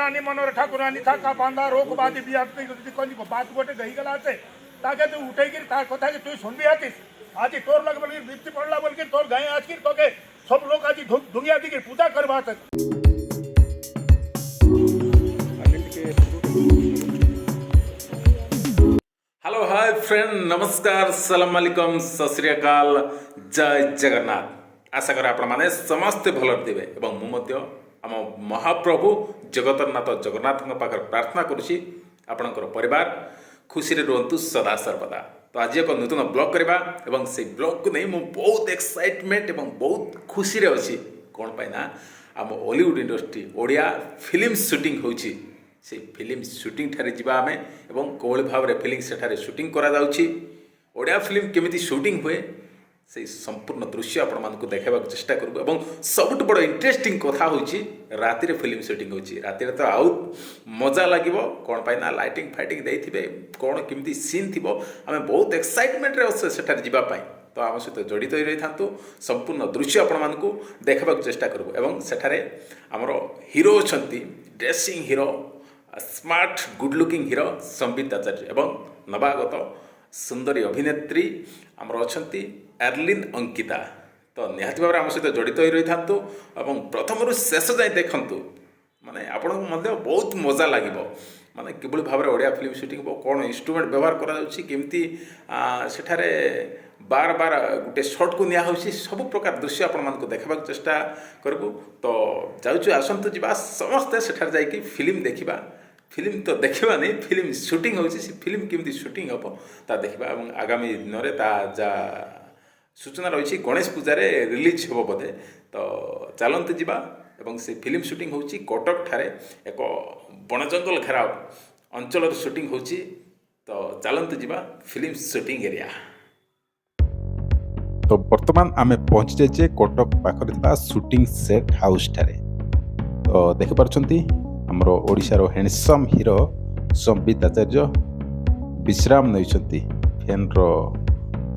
रानी मनोहर ठाकुरानी था का बांधा रोक बादी भी बात गोटे गई गला ताके तू उठे कथा कि तू सुन भी आतीस आज तोर लग बोल वृत्ति पड़ला बोल के तोर गाय आज तो के सब लोग आज दुनिया दी पूजा करवा हेलो हाय फ्रेंड नमस्कार सलाम वालेकुम सत श्री अकाल जय जगन्नाथ आशा कर आपण माने समस्त भल देवे एवं मु मध्य आम महाप्रभु जगतनाथ जगन्नाथ पाखर प्रार्थना करुछि आपणकर परिवार खुशी रे रुहंतु सदा सर्वदा। तो आज एक नूतन ब्लॉग करबा एवं से ब्लॉग को नहीं मु बहुत एक्साइटमेंट एवं बहुत खुशी रे अछि कोन पाइ ना आम Hollywood industry Odia film shooting होछि से फिल्म शूटिंग ठारे जिबा आमे एवं कोल भाव रे फिल्म सेठारे शूटिंग करा जाउछि ओडिया फिल्म केमिति शूटिंग हुए से संपूर्ण दृश्य आपण मानकु देखाबा चेष्टा करबो एवं सबुठ बड़ इंटरेस्टिंग कथा होछि राति रे फिल्म शूटिंग होछि राति रे तो आउ मजा लागिवो कोन पाइ ना लाइटिंग फाइटिंग देइथिबे कोन केमिति सीन थिबो आमे बहुत एक्साइटमेंट रे असे सेठारे जिबा पाइ तो आम सहित जड़ित हो रही था संपूर्ण दृश्य आपण मानकु देखाबा चेष्टा करबो एवं सेठारे हमर हीरो अछंती dressing hero smart good looking hero Sambit Acharya एवं नवागत सुंदरी अभिनेत्री आमर अछंती एर्लिन अंकिता तो निहाती भाव आम सहित जड़ित हो रही था प्रथम शेष जाए देखु माने आपण बहुत मजा लगे माने किभली भाव में ओडिया फिल्म शूटिंग कौन इंस्ट्रुमेंट व्यवहार करमती सेठारे बार बार गोटे शॉट को निया सब प्रकार दृश्य आपण मानक देखा चेष्टा करूँ तो जाऊँ आसतु जा समस्ते सेठार जाकि फिल्म देखा फिल्म तो देखा नहीं फिल्म शूटिंग हो फिल्म केमती शूटिंग हम ता देखा आगामी दिन में ता जा सूचना रही गणेश पूजा रिलीज हो बोधे तो चलते जा एवं से फिल्म शूटिंग हो कटक ठारे एक बण जंगल घेरा अंचल शूटिंग हो तो चलते जा फिल्म शूटिंग एरिया। तो वर्तमान आमे पहुंची जाइए कटक पाखरे शूटिंग सेट हाउस ठारे तो देखि पारछंती हमरो ओडिशार हैंडसम हीरो संबित आचार्य विश्राम नैछंती फैन रो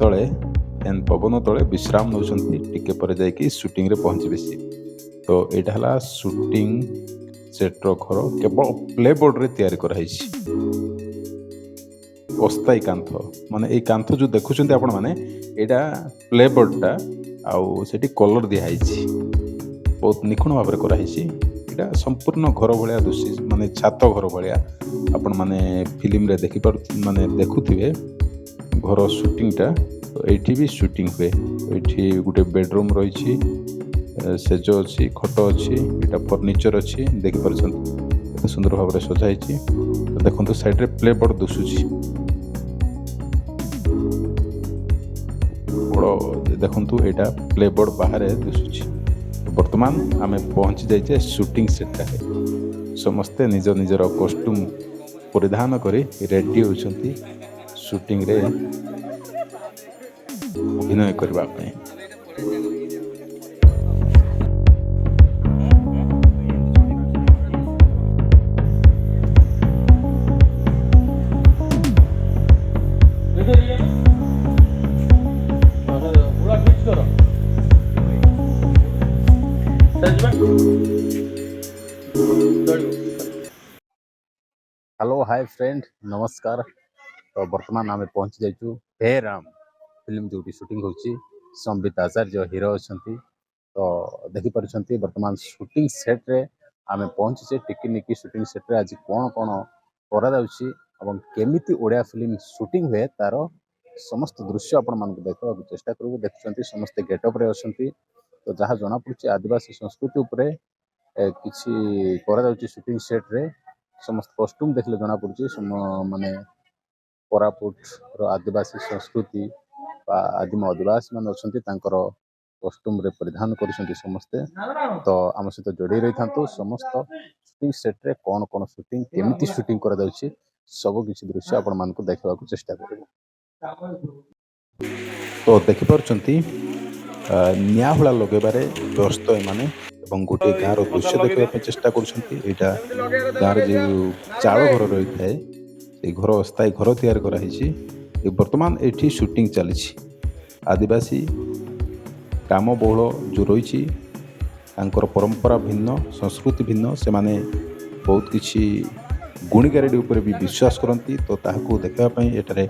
तले फैन पवन तले विश्राम नौछंती टिके पर जाय कि शूटिंग रे पहुंचबे सी तो एटा हला शूटिंग सेट रो घर केवल प्ले बोर्ड रे तैयारी करा हिछि अस्थायी कांथ माने ए कांथ जो देखुछंती आपण माने एटा प्ले बोर्ड टा आउ सेठी कलर दिया हिछि बहुत निखुण भाव रे करा हिछि एटा संपूर्ण घर भलिया दृश्य माने छात घर भलिया आपण माने फिल्म रे देखि पार माने देखुथिबे घर शूटिंग टा तो एठी भी शूटिंग हुए एठी गुटे बेडरूम रही छी सेज अच्छी खट अच्छी एटा फर्निचर अच्छी देखि पारछंती एते सुंदर भाव रे सजाई छी तो देखंतु साइड रे प्ले बोर्ड दुसुची बड़ देखंतु एटा प्ले बोर्ड बाहर दुसुची वर्तमान आमे पहुंची जाइए शूटिंग सेट समस्ते निज निजर कॉस्ट्यूम परिधान करी रेडी होचंती शूटिंग रे अभिनय करबा पे हेलो हाय फ्रेंड नमस्कार तो वर्तमान आम पहुंची जाइछु हे राम फिल्म जो शूटिंग होची संबित आचार्य हीरो अछंती तो देखि पारछंती वर्तमान शूटिंग सेट रे आम पहुंची टिकनिकी शूटिंग सेट रे आज कौन कौन करा जाउची एवं केमिति ओडिया फिल्म शूटिंग हुए तार समस्त दृश्य आपण मानक देखा चेष्टा करू देखुछंती समस्त गेटअप रे अछंती तो जहाँ जना पड़ुची आदिवासी संस्कृति उपरे किछि करा जाउची शूटिंग सेट रे समस्त कॉस्ट्यूम देखले जना पड़ुची माने कोरापुट रो आदिवासी संस्कृति आदिम आदिवासी मान अछंती तांकर कॉस्ट्यूम रे परिधान करिसंती समस्ते तो आम सहित जोड़ी रही था समस्त शूटिंग सेट रे कौन कौन शूटिंग केमिति शूटिंग करा जाउची सब किछि दृश्य आपण मानकु देखबा को चेष्टा करिबो तो देखि पारछंती नियाहुला लगेबारे व्यस्त एमाने एवं गोटे गाँव दृश्य देखा चेष्टा करा गाँव जो चाल घर रही है घर अस्थायी घर तैयार कराई बर्तमान ये शूटिंग चली आदिवासी ग्राम बहुल जो रही परंपरा भिन्न संस्कृति भिन्न से माने बहुत किसी गुणी गारेडी उपर भी विश्वास करती तो ताहाकू देखापी एठारे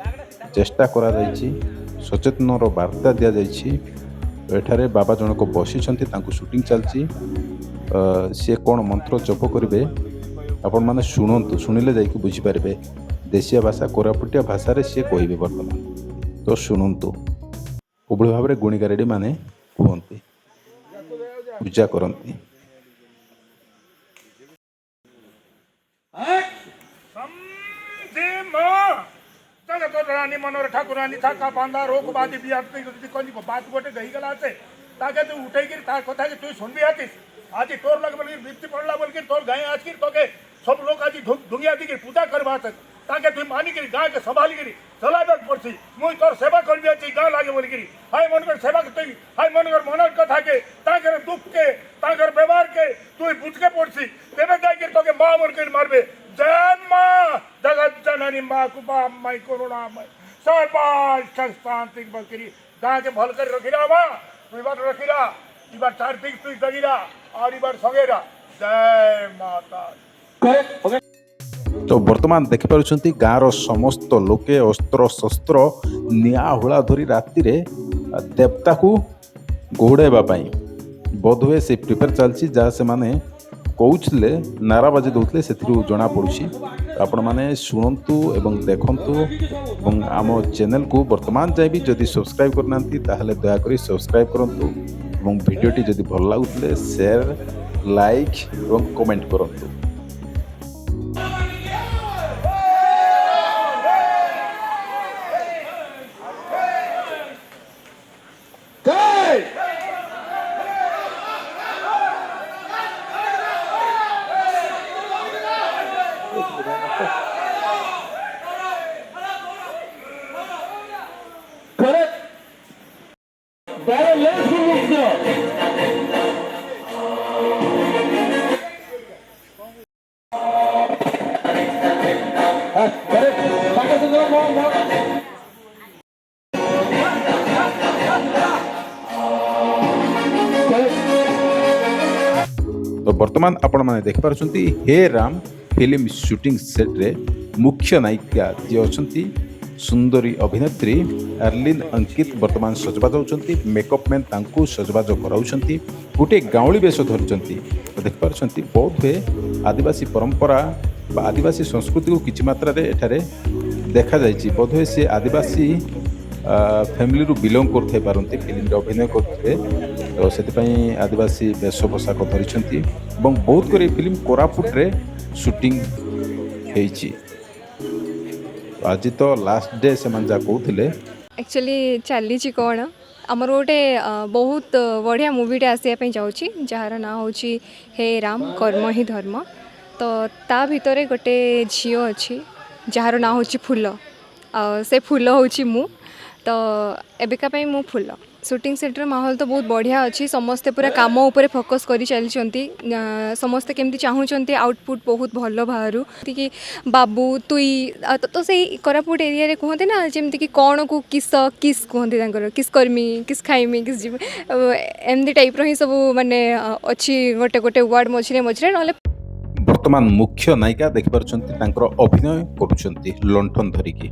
चेष्टा करा जायछि सचेतन वार्ता दि जायछि तो एठारे बाबा जनक बसी शूटिंग चलती सी कौन मंत्र जप करेंगे आपण मैंने शुणु शुणिले जाकि बुझीपारे देशिया भाषा कोरापुटिया भाषा रे सी कहे बर्तमान तो शुणु उभली भाव में गुणी गारेडी मैंने कहते पूजा करती रानी मनोहर ठाकुर रानी थाका बांधा रोक बादी बिया बात गोटे गई गला ताके तू उठे कथा तू सुनबी आतीस आज तोर लगे बोल वृत्ति पड़ला बोल तोर गाय आज तोके सब लोग आज दुनिया दी पूजा करवा ताके तू मानिक गाय के संभालिक चलाबे पड़सी मुई तोर सेवा करबी आज गाँव लागे बोल हाय मनकर सेवा तुई हाय मनकर मनर कथा के ताकर दुख के ताकर व्यवहार के तू बुझ के पड़सी तेरे जाकर तोके माँ मन मारबे जैन माँ जगत जननी माँ कुपा माई करुणा माई सर्वाष्ट शांति बकरी गाय के भल कर रखी रहा माँ तू बार रखी रहा इबार चार दिख तू जगीरा और इबार सगेरा जय माता। तो बर्तमान देखिपुंट गाँव समस्त लोके अस्त्र शस्त्र निआ हुला धरी राति देवता को घोड़ाइवाई बोधहुए से प्रिपेयर चलती जहाँ से माने कौले नाराबाजी दौले से जना पड़ी आपण मैंने शुणु एवं देखु आम चैनल को वर्तमान जाए भी जदि सब्सक्राइब करना दयाक सब्सक्राइब करूँ और भिडियोटी जदि भल लगुले शेयर लाइक और कमेंट करूँ। तो वर्तमान आपण मैंने देखिपुंट हे राम फिल्म शूटिंग सेट रे मुख्य नायिका जी अच्छी सुंदरी अभिनेत्री आर्लिन अंकित वर्तमान सजबाज होती मेकअप मैन तांकू सजबाज कराउछंती गोटे गाउली बेश धरिछंती तो देखिपुंट बहुत हुए आदिवासी परंपरा आदिवासी संस्कृति को किछि मात्रा रे एठारे देखा जाइछि बोध हुए से आदिवासी फैमिली रु बिलोंग करथै पारंती फिल्म रे अभिनय करथै तो से आदिवासी वेश पोशाक धरिछंती एवं बहुत कर फिल्म कोरापुट रे शूटिंग हेछि आज तो लास्ट डे से मन जा कहूले एक्चुअली चली कौन आमर गोटे बहुत बढ़िया मूवीटे आसापी जाऊँगी जार ना हूँ हे राम कर्म ही धर्म तो ता भितर गोटे झील अच्छी जार ना हूँ फूल से फूल हूँ मु तो एबिका मु फूल शूटिंग सेट्र माहौल तो बहुत बढ़िया अच्छी समस्ते पूरा काम उपर फोकस कर चलती समस्ते केमती चाहूँगी आउटपुट बहुत भल बाहर कि बाबू तुई तो से कोरापुट एरिया कहते ना जमती कि कौन को किस किस कहते किस करमी किस खाइमी किस जीव एमती टाइप ही सब माने अच्छी गोटे गोटे वार्ड मझे मझे ना वर्तमान मुख्य नायिका देखिपुंट अभिनय करुँच लंठन धरिकी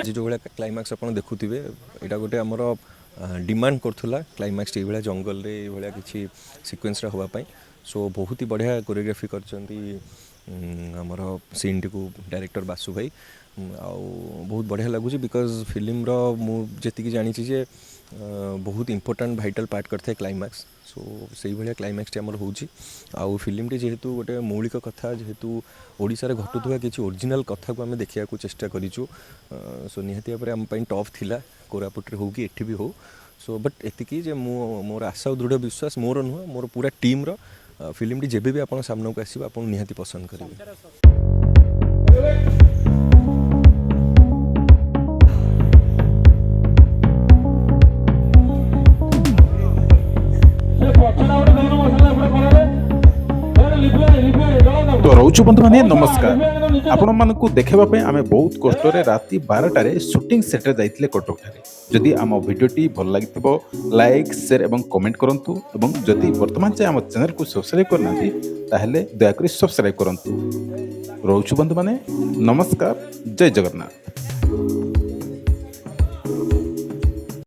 जो भाया क्लाइमैक्स आप देखुवे यहाँ गोटे आमर डिमांड करूला क्लाइमैक्स ये जंगल रे ये किसी सिक्वेन्स हाँपाई सो बहुत ही बढ़िया कोरियोग्राफी करमर सीन टी को डायरेक्टर बासु भाई बहुत बढ़िया लगुच बिकज फिल्म जी जानी बहुत इंपोर्टाट भाइटाल पार्ट करते क्लाइमैक्स सो से भाया क्लाइमैक्स टी आमर हो फिल्म टी जेहेतु गोटे मौलिक कथा जेहेतु ओडिशा रे घटुवा किसी ओरिजिनल कथा को आम देखा चेष्टा करूँ सो निहाती भाव आम टफ थिला कोरापुट रे हो कि एठी भी हो सो बट एतिकी जे मोर आशा और दृढ़ विश्वास मोर नुह मोर पूरा टीम रो फिल्म टी जेबे भी आप सामना को आसो आप निहाती पसंद करेंगे। ରହୁଛୁ ବନ୍ଧୁମାନେ ନମସ୍କାର ଆପଣମାନଙ୍କୁ ଦେଖାଇବା ପାଇଁ ଆମେ ବହୁତ କଷ୍ଟରେ ରାତି 12ଟାରେ ସୁଟିଂ ସେଟ୍ରେ ଯାଇଥିଲେ କଟକଠାରେ ଯଦି ଆମ ଭିଡ଼ିଓଟି ଭଲ ଲାଗିଥିବ ଲାଇକ୍ ସେୟାର ଏବଂ କମେଣ୍ଟ କରନ୍ତୁ ଏବଂ ଯଦି ବର୍ତ୍ତମାନ ଯାଏଁ ଆମ ଚ୍ୟାନେଲକୁ ସବସ୍କ୍ରାଇବ୍ କରିନାହାନ୍ତି ତାହେଲେ ଦୟାକରି ସବସ୍କ୍ରାଇବ୍ କରନ୍ତୁ ରହୁଛୁ ବନ୍ଧୁମାନେ ନମସ୍କାର ଜୟ ଜଗନ୍ନାଥ।